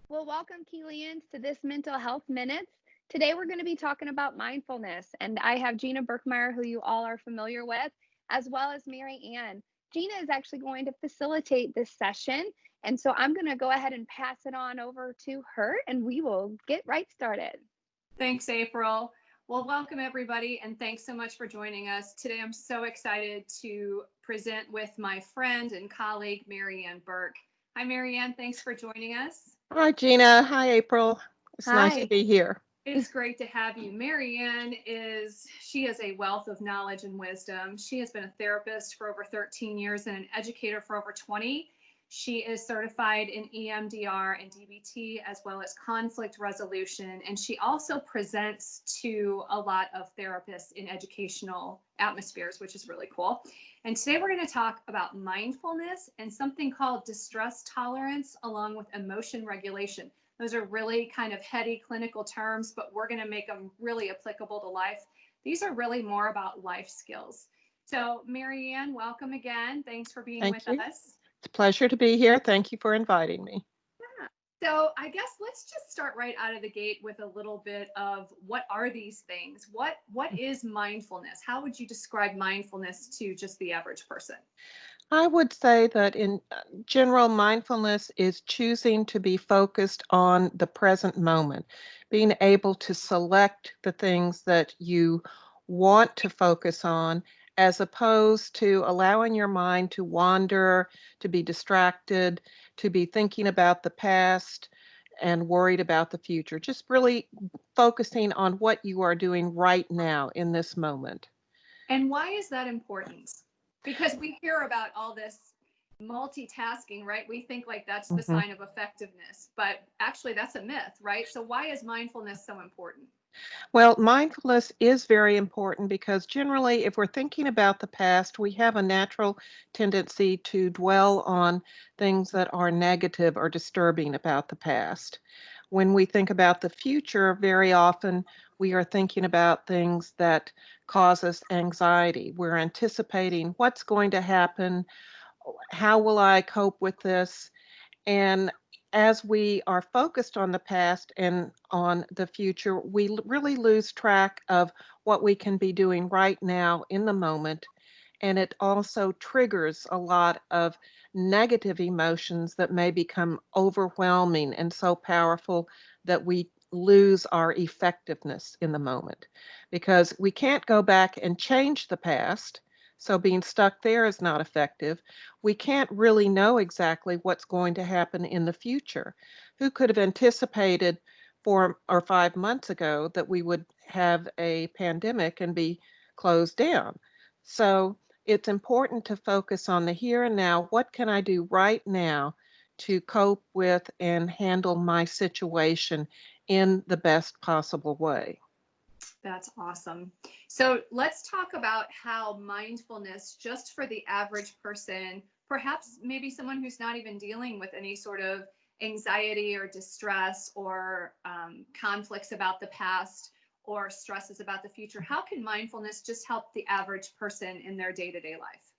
Well, welcome, Keelians, to this Mental Health Minutes. Today, we're going to be talking about mindfulness, and I have Gina Berkmeyer, who you all are familiar with, as well as Mary Ann. Gina is actually going to facilitate this session, and so I'm going to go ahead and pass it on over to her, and we will get right started. Thanks, April. Well, welcome everybody, and thanks so much for joining us. Today, I'm so excited to present with my friend and colleague, Mary Ann Burke. Hi, Mary Ann. Thanks for joining us. Hi, Gina. Hi, April. It's nice to Hi. be here. It's great to have you. Mary Ann is a wealth of knowledge and wisdom. She has been a therapist for over 13 years and an educator for over 20. She is certified in EMDR and DBT as well as conflict resolution. And she also presents to a lot of therapists in educational atmospheres, which is really cool. And today we're going to talk about mindfulness and something called distress tolerance along with emotion regulation. Those are really kind of heady clinical terms, but we're going to make them really applicable to life. These are really more about life skills. So, Mary Ann, welcome again. Thanks for being with Thank you. us. It's a pleasure to be here. Thank you for inviting me. Yeah. So, I guess let's just start right out of the gate with a little bit of what are these things? What is mindfulness? How would you describe mindfulness to just the average person? I would say that in general, mindfulness is choosing to be focused on the present moment, being able to select the things that you want to focus on, as opposed to allowing your mind to wander, to be distracted, to be thinking about the past and worried about the future. Just really focusing on what you are doing right now in this moment. And why is that important? Because we hear about all this multitasking, right? We think like that's the Mhm. sign of effectiveness, but actually that's a myth, right? So why is mindfulness so important? Well, mindfulness is very important because generally, if we're thinking about the past, we have a natural tendency to dwell on things that are negative or disturbing about the past. When we think about the future, very often we are thinking about things that cause us anxiety. We're anticipating what's going to happen, how will I cope with this? And as we are focused on the past and on the future, we really lose track of what we can be doing right now in the moment. And it also triggers a lot of negative emotions that may become overwhelming and so powerful that we lose our effectiveness in the moment because we can't go back and change the past. So being stuck there is not effective. We can't really know exactly what's going to happen in the future. Who could have anticipated 4 or 5 months ago that we would have a pandemic and be closed down? So it's important to focus on the here and now. What can I do right now to cope with and handle my situation in the best possible way? That's awesome. So let's talk about how mindfulness, just for the average person, perhaps maybe someone who's not even dealing with any sort of anxiety or distress or conflicts about the past or stresses about the future, how can mindfulness just help the average person in their day to day life?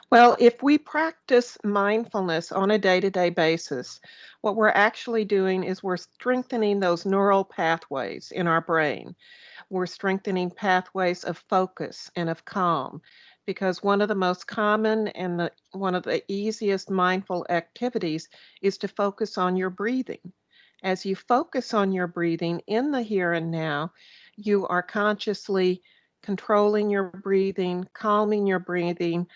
Well, if we practice mindfulness on a day to day basis, what we're actually doing is we're strengthening those neural pathways in our brain. We're strengthening pathways of focus and of calm because one of the most common and one of the easiest mindful activities is to focus on your breathing. As you focus on your breathing in the here and now, you are consciously controlling your breathing, calming your breathing,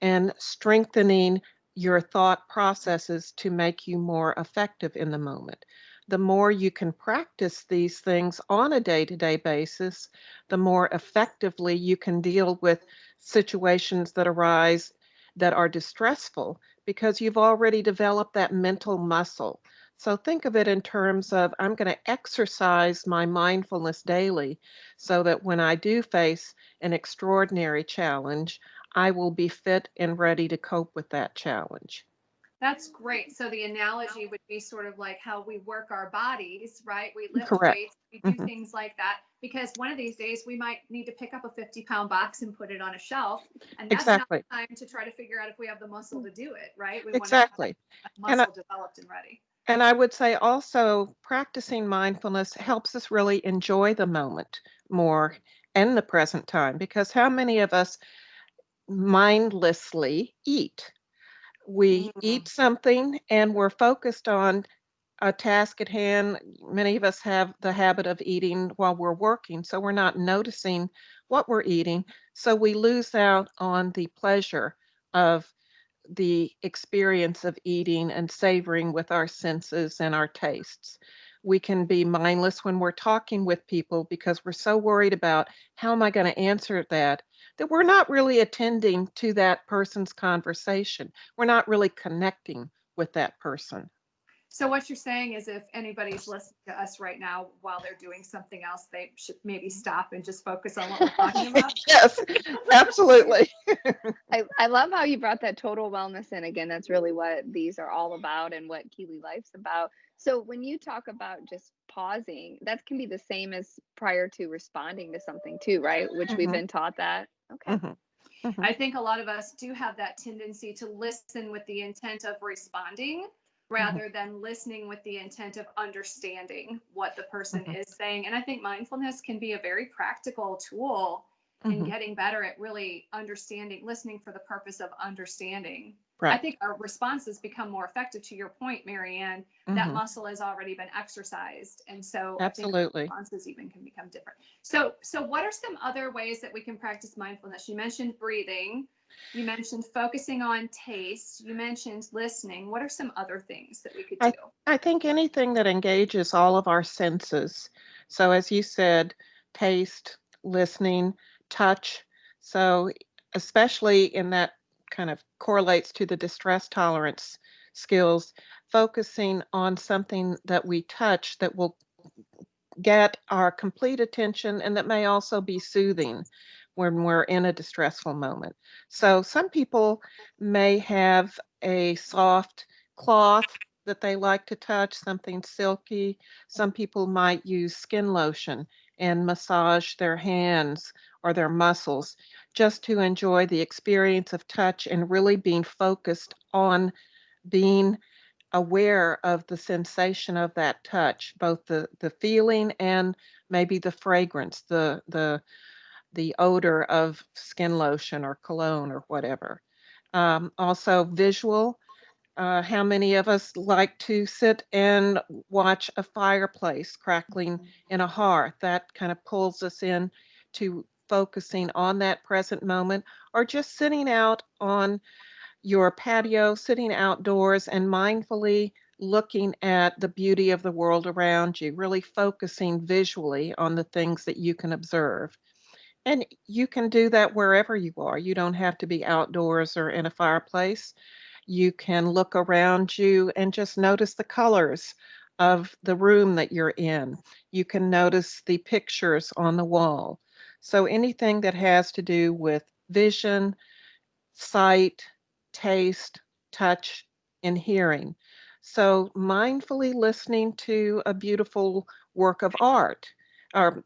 and strengthening your thought processes to make you more effective in the moment. The more you can practice these things on a day to day basis, the more effectively you can deal with situations that arise that are distressful because you've already developed that mental muscle. So think of it in terms of I'm going to exercise my mindfulness daily so that when I do face an extraordinary challenge, I will be fit and ready to cope with that challenge. That's great. So the analogy would be sort of like how we work our bodies, right? We lift Correct. weights, we do Mhm. things like that because one of these days we might need to pick up a 50-pound box and put it on a shelf. And that's not Exactly. the time to try to figure out if we have the muscle to do it, right? We want to have that Exactly. And muscle developed and ready. And I would say also practicing mindfulness helps us really enjoy the moment more and the present time because how many of us mindlessly eat? We Mm. eat something and we're focused on a task at hand. Many of us have the habit of eating while we're working, so we're not noticing what we're eating. So we lose out on the pleasure of the experience of eating and savoring with our senses and our tastes. We can be mindless when we're talking with people because we're so worried about how am I going to answer that we're not really attending to that person's conversation. We're not really connecting with that person. So what you're saying is if anybody's listening to us right now while they're doing something else, they should maybe stop and just focus on what we're talking about. Yes, absolutely. I love how you brought that total wellness in again. That's really what these are all about and what Keely Life's about. So when you talk about just pausing, that can be the same as prior to responding to something too, right? Which we've Hmm. been taught that. Okay. Hmm. Hmm. I think a lot of us do have that tendency to listen with the intent of responding Hmm. rather than listening with the intent of understanding what the person Hmm. is saying. And I think mindfulness can be a very practical tool in Hmm. getting better at really understanding, listening for the purpose of understanding. I Right. think our responses become more effective. To your point, Marianne, that Hmm. muscle has already been exercised. And so I think our Absolutely. responses even can become different. So what are some other ways that we can practice mindfulness? You mentioned breathing. You mentioned focusing on taste. You mentioned listening. What are some other things that we could do? I I think anything that engages all of our senses. So as you said, taste, listening, touch. So especially in that kind of correlates to the distress tolerance skills, focusing on something that we touch that will get our complete attention and that may also be soothing when we're in a distressful moment. So some people may have a soft cloth that they like to touch, something silky. Some people might use skin lotion and massage their hands or their muscles just to enjoy the experience of touch and really being focused on being aware of the sensation of that touch, both the feeling and maybe the fragrance, the odor of skin lotion or cologne or whatever. Also, visual. How many of us like to sit and watch a fireplace crackling in a hearth? That kind of pulls us in to focusing on that present moment, or just sitting out on your patio, sitting outdoors and mindfully looking at the beauty of the world around you, really focusing visually on the things that you can observe. And you can do that wherever you are. You don't have to be outdoors or in a fireplace. You can look around you and just notice the colors of the room that you're in. You can notice the pictures on the wall. So anything that has to do with vision, sight, taste, touch, and hearing. So, mindfully listening to a beautiful work of art, or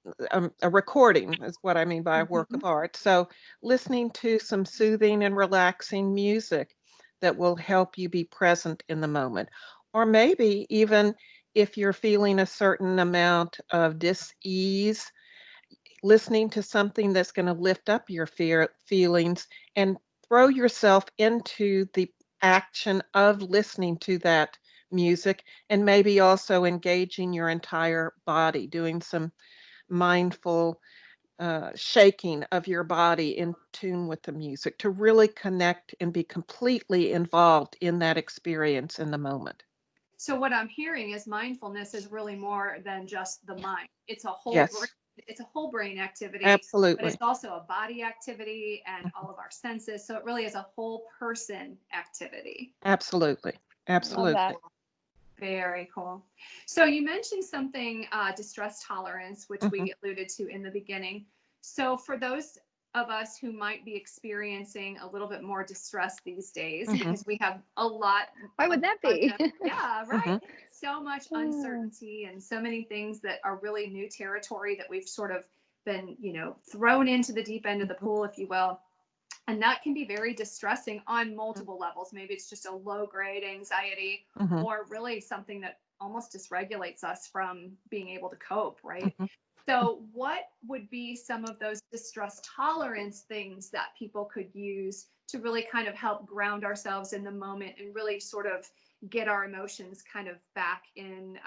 a recording is what I mean by a work Mhm. of art. So, listening to some soothing and relaxing music that will help you be present in the moment. Or maybe even if you're feeling a certain amount of dis-ease, listening to something that's going to lift up your feelings and throw yourself into the action of listening to that music and maybe also engaging your entire body, doing some mindful shaking of your body in tune with the music to really connect and be completely involved in that experience in the moment. So what I'm hearing is mindfulness is really more than just the mind. Yes, It's a whole brain activity, but it's absolutely. also a body activity and all of our senses. So it really is a whole person activity. Absolutely. I love that. Absolutely. Very cool. So you mentioned something, distress tolerance, which Hmm. we alluded to in the beginning. So for those of us who might be experiencing a little bit more distress these days, Hmm. because we have Why a would that bunch be? of, yeah, right. Hmm. So much Mm, uncertainty and so many things that are really new territory that we've sort of been, thrown into the deep end of the Hmm. pool, if you will. And that can be very distressing on multiple levels. Maybe it's just a low grade anxiety, Mhm, or really something that almost dysregulates us from being able to cope, right? mhm. So, what would be some of those distress tolerance things that people could use to really kind of help ground ourselves in the moment and really sort of get our emotions kind of back in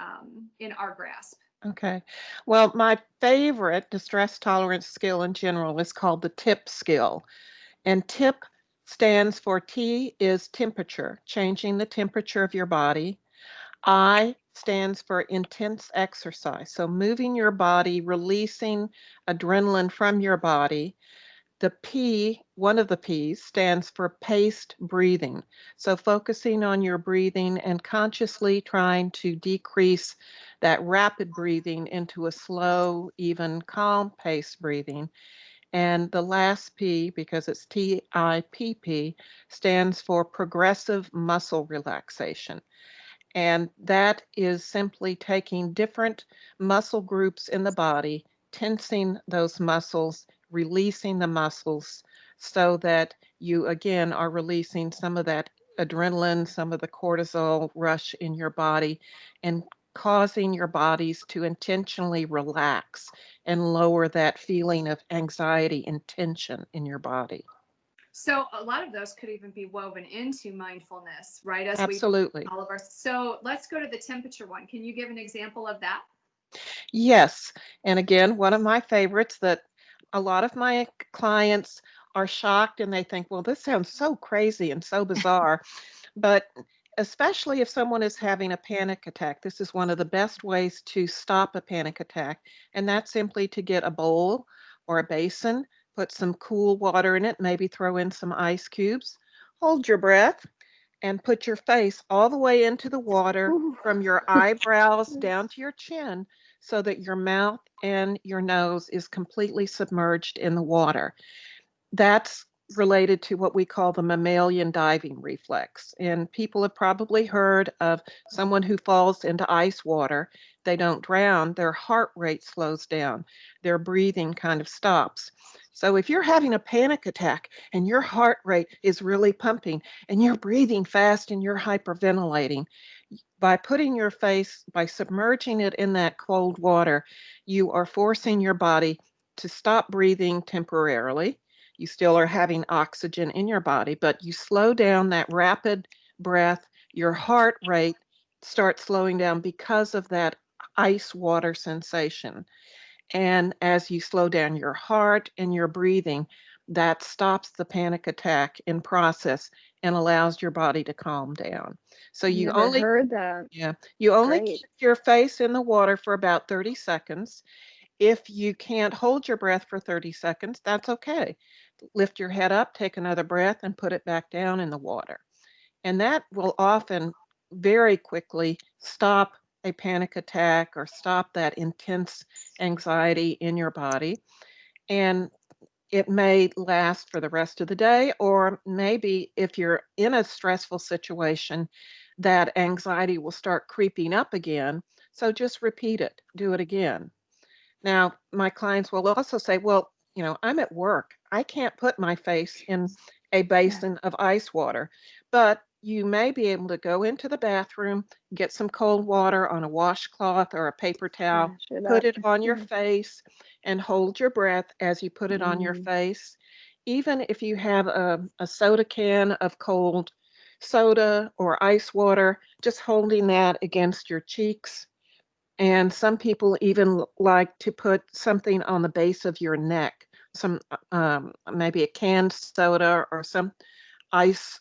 our grasp? Okay. Well, my favorite distress tolerance skill in general is called the TIP skill. And TIP stands for T is temperature, changing the temperature of your body. I stands for intense exercise. So moving your body, releasing adrenaline from your body. The P, one of the P's, stands for paced breathing. So focusing on your breathing and consciously trying to decrease that rapid breathing into a slow, even calm paced breathing. And the last P, because it's TIPP, stands for progressive muscle relaxation. And that is simply taking different muscle groups in the body, tensing those muscles, releasing the muscles so that you again are releasing some of that adrenaline, some of the cortisol rush in your body, and causing your bodies to intentionally relax and lower that feeling of anxiety and tension in your body. So a lot of those could even be woven into mindfulness, right? As we Absolutely. all of our so let's go to the temperature one. Can you give an example of that? Yes. And again, one of my favorites that a lot of my clients are shocked and they think, well, this sounds so crazy and so bizarre. But especially if someone is having a panic attack, this is one of the best ways to stop a panic attack. And that's simply to get a bowl or a basin, put some cool water in it, maybe throw in some ice cubes, hold your breath, and put your face all the way into the water Ooh. from your eyebrows down to your chin so that your mouth and your nose is completely submerged in the water. That's related to what we call the mammalian diving reflex. And people have probably heard of someone who falls into ice water. They don't drown, their heart rate slows down, their breathing kind of stops. So if you're having a panic attack and your heart rate is really pumping and you're breathing fast and you're hyperventilating, by putting your face, by submerging it in that cold water, you are forcing your body to stop breathing temporarily. You still are having oxygen in your body, but you slow down that rapid breath. Your heart rate starts slowing down because of that ice water sensation. And as you slow down your heart and your breathing, that stops the panic attack in process and allows your body to calm down. So I've never heard that. yeah, you only Great. keep your face in the water for about 30 seconds. If you can't hold your breath for 30 seconds, that's okay. Lift your head up, take another breath, and put it back down in the water. And that will often very quickly stop a panic attack or stop that intense anxiety in your body. And it may last for the rest of the day, or maybe if you're in a stressful situation, that anxiety will start creeping up again. So just repeat it, do it again. Now, my clients will also say, well, I'm at work. I can't put my face in a Yeah. basin of ice water, but you may be able to go into the bathroom, get some cold water on a washcloth or a paper towel, Splash it put up. it on your Yeah. face, and hold your breath as you put it on your Mm. face. Even if you have a soda can of cold soda or ice water, just holding that against your cheeks, and some people even like to put something on the base of your neck, some maybe a canned soda or some ice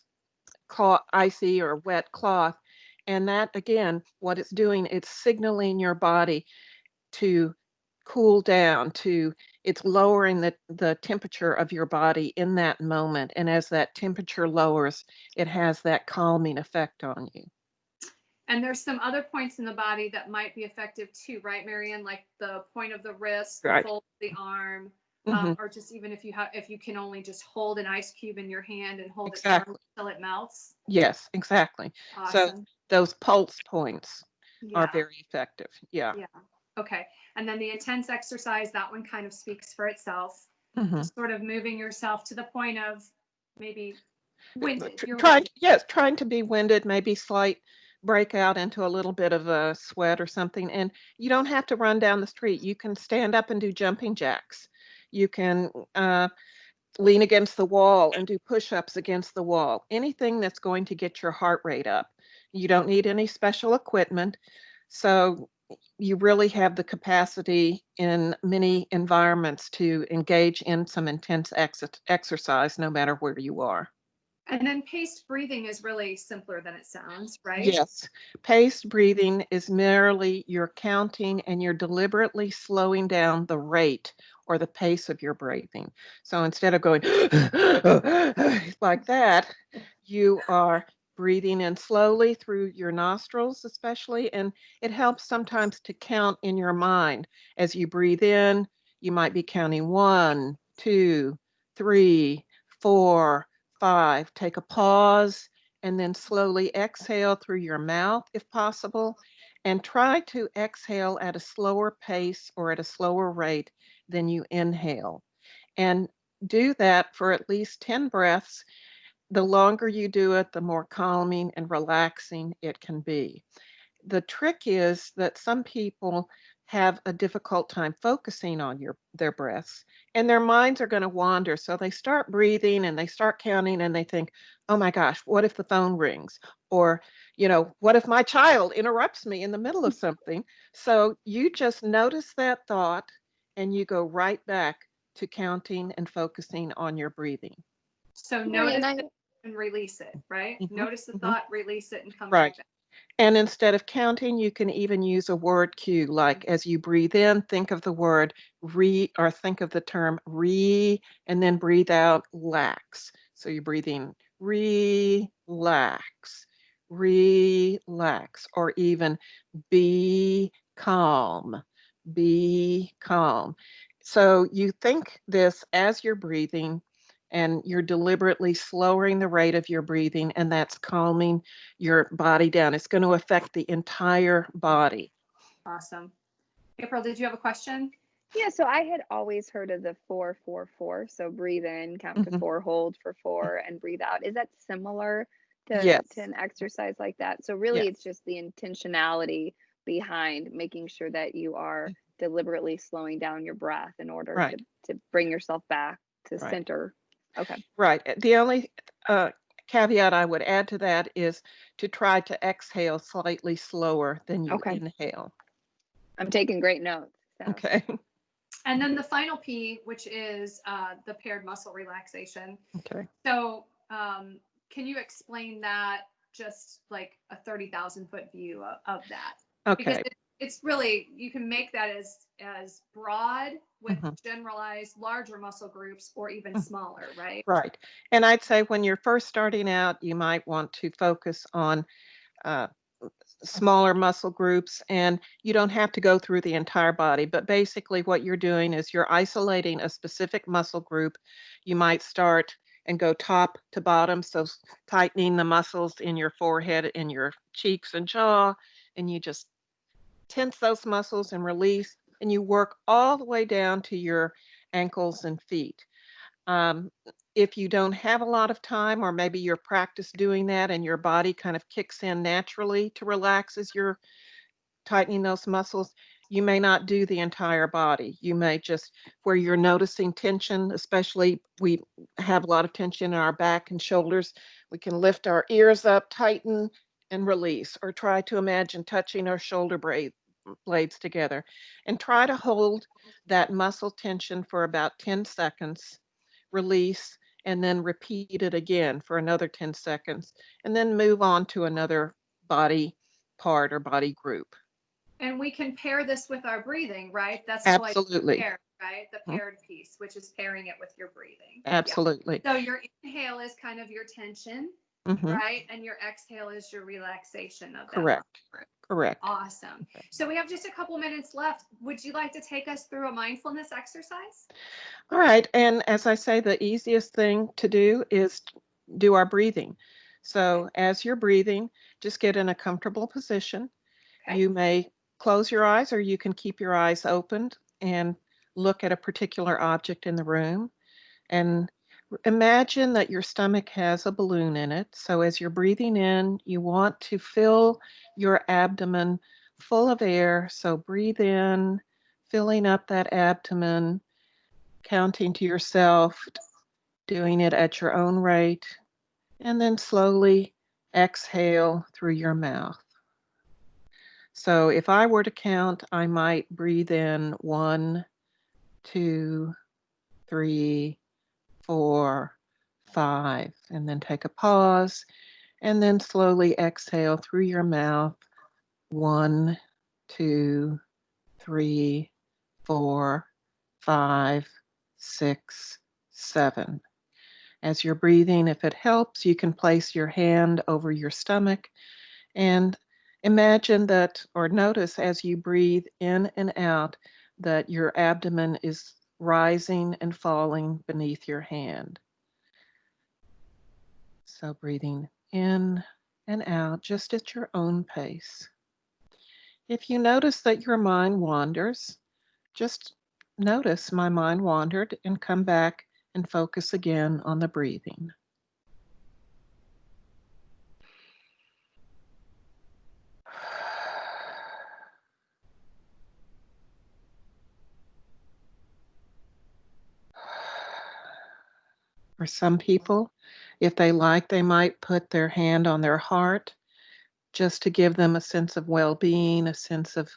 icy or wet cloth. And that again, what it's doing, it's signaling your body to cool down, to it's lowering the temperature of your body in that moment. And as that temperature lowers, it has that calming effect on you. And there's some other points in the body that might be effective too, right, Marianne? Like the point of the wrist, the Right. fold of the arm, Hmm. or just even if you can only just hold an ice cube in your hand and hold it firm Exactly. until it melts. Yes, exactly. So Awesome. those pulse points are Yeah. very effective. Yeah. Yeah. Okay. And then the intense exercise, that one kind of speaks for itself. Hmm. Just sort of moving yourself to the point of maybe winded. You're Trying, winded. yes, trying to be winded, maybe slight breakout into a little bit of a sweat or something. And you don't have to run down the street. You can stand up and do jumping jacks. You can lean against the wall and do push-ups against the wall. Anything that's going to get your heart rate up. You don't need any special equipment. So you really have the capacity in many environments to engage in some intense exercise no matter where you are. And then paced breathing is really simpler than it sounds, right? Yes, paced breathing is merely you're counting and you're deliberately slowing down the rate or the pace of your breathing. So instead of going like that, you are breathing in slowly through your nostrils, especially, and it helps sometimes to count in your mind. As you breathe in, you might be counting 1, 2, 3, 4, 5. Take a pause and then slowly exhale through your mouth if possible. And try to exhale at a slower pace or at a slower rate than you inhale. And do that for at least 10 breaths. The longer you do it, the more calming and relaxing it can be. The trick is that some people have a difficult time focusing on their breaths and their minds are going to wander. So they start breathing and they start counting and they think, oh my gosh, what if the phone rings? Or, what if my child interrupts me in the middle of something? So you just notice that thought and you go right back to counting and focusing on your breathing. So Mary and notice I it and release it, right? Mhm, Notice the mhm. thought, release it, and come Right. right back. And instead of counting, you can even use a word cue, like as you breathe in, think of the word or think of the term and then breathe out lax. So you're breathing relax, relax, or even be calm, be calm. So you think this as you're breathing and you're deliberately slowing the rate of your breathing, and that's calming your body down. It's going to affect the entire body. Awesome. April, did you have a question? Yeah, so I had always heard of the 4-4-4. So breathe in, count to Mhm. 4, hold for 4, and breathe out. Is that similar to Yes, an exercise like that? So really, it's yes, just the intentionality behind making sure that you are deliberately slowing down your breath in order right, to bring yourself back to right, center. Okay. right. The only caveat I would add to that is to try to exhale slightly slower than you Okay. inhale. I'm taking great notes. So, Okay. And then the final P, which is the paired muscle relaxation. Okay. So, can you explain that just like a 30,000 foot view of that? Because Okay. it's really, you can make that as broad with Mhm, generalized larger muscle groups or even mhm. smaller, right? Right. And I'd say when you're first starting out, you might want to focus on uh, smaller muscle groups, and you don't have to go through the entire body, but basically what you're doing is you're isolating a specific muscle group. You might start and go top to bottom, so tightening the muscles in your forehead, in your cheeks and jaw, and you just tense those muscles and release, and you work all the way down to your ankles and feet. um, if you don't have a lot of time, or maybe you're practice doing that and your body kind of kicks in naturally to relax as you're tightening those muscles, you may not do the entire body. You may just, where you're noticing tension, especially we have a lot of tension in our back and shoulders, we can lift our ears up, tighten, and release, or try to imagine touching our blades together and try to hold that muscle tension for about 10 seconds, release, and then repeat it again for another 10 seconds, and then move on to another body part or body group. And we can pair this with our breathing, right? That's why it's Absolutely. paired, right? The Mhm. paired piece, which is pairing it with your breathing. Yeah. Absolutely. So your inhale is kind of your tension, Mhm. right? And your exhale is your relaxation of that muscle Correct. group. Correct. Awesome. So we have just a couple minutes left. Would you like to take us through a mindfulness exercise? All right. And as I say, the easiest thing to do is do our breathing. Okay. So as you're breathing, just get in a comfortable position. Okay. You may close your eyes or you can keep your eyes open and look at a particular object in the room. And Imagine that your stomach has a balloon in it. So as you're breathing in, you want to fill your abdomen full of air. So breathe in, filling up that abdomen, counting to yourself, doing it at your own rate, and then slowly exhale through your mouth. So if I were to count, I might breathe in 1, 2, 3, 4, 5, and then take a pause, and then slowly exhale through your mouth. 1, 2, 3, 4, 5, 6, 7. As you're breathing, if it helps, you can place your hand over your stomach and imagine that, or notice as you breathe in and out, that your abdomen is rising and falling beneath your hand. So breathing in and out just at your own pace. If you notice that your mind wanders, just notice my mind wandered and come back and focus again on the breathing. For some people, if they like, they might put their hand on their heart just to give them a sense of well being, a sense of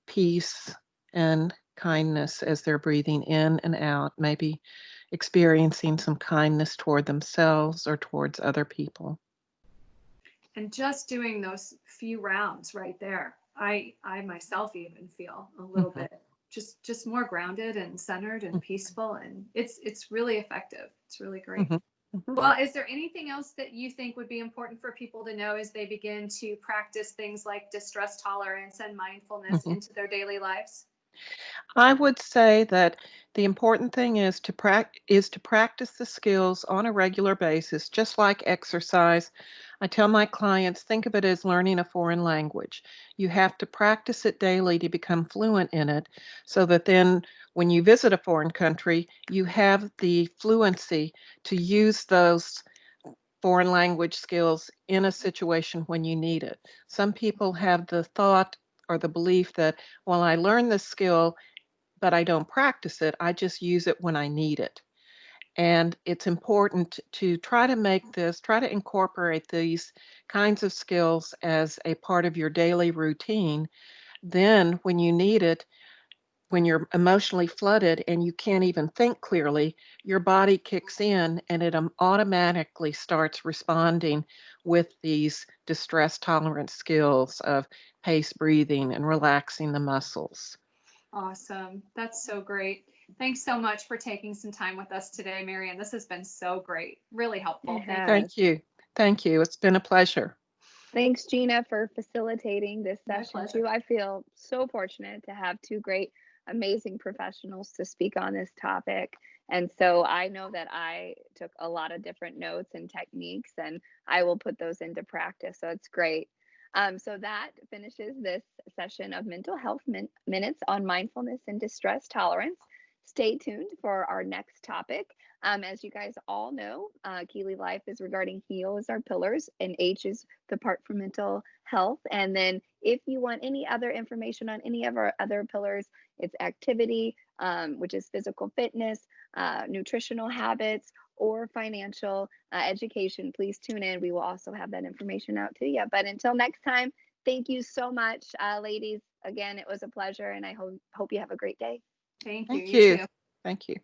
peace and kindness as they're breathing in and out, maybe experiencing some kindness toward themselves or towards other people. And just doing those few rounds right there, I myself even feel a little Mhm, bit just more grounded and centered and peaceful, and it's really effective. It's really great. mhm, mhm. Well, is there anything else that you think would be important for people to know as they begin to practice things like distress tolerance and mindfulness Mhm. into their daily lives? I would say that the important thing is to practice the skills on a regular basis, just like exercise. I tell my clients, think of it as learning a foreign language. You have to practice it daily to become fluent in it so that then when you visit a foreign country, you have the fluency to use those foreign language skills in a situation when you need it. Some people have the thought or the belief that, well, I learned this skill but I don't practice it. I just use it when I need it. And it's important to try to incorporate these kinds of skills as a part of your daily routine. Then, when you need it, when you're emotionally flooded and you can't even think clearly, your body kicks in and it automatically starts responding with these distress tolerance skills of pace breathing and relaxing the muscles. Awesome. That's so great. Thanks so much for taking some time with us today, Marianne. This has been so great. Really It helpful. Thank you. has. Thank you. Thank you. It's been a pleasure. Thanks, Gina, for facilitating this My session pleasure. too. I feel so fortunate to have two great, amazing professionals to speak on this topic. And so I know that I took a lot of different notes and techniques, and I will put those into practice. So it's great. So that finishes this session of Mental Health Minutes on Mindfulness and Distress Tolerance. Stay tuned for our next topic. As you guys all know, Keely Life is regarding heal as our pillars, and H is the part for mental health. And then if you want any other information on any of our other pillars, it's activity, which is physical fitness, nutritional habits, or financial education. Please tune in. We will also have that information out to you. But until next time, thank you so much, ladies. Again, it was a pleasure, and I hope you have a great day. Thank you. Thank You you. too. Thank you.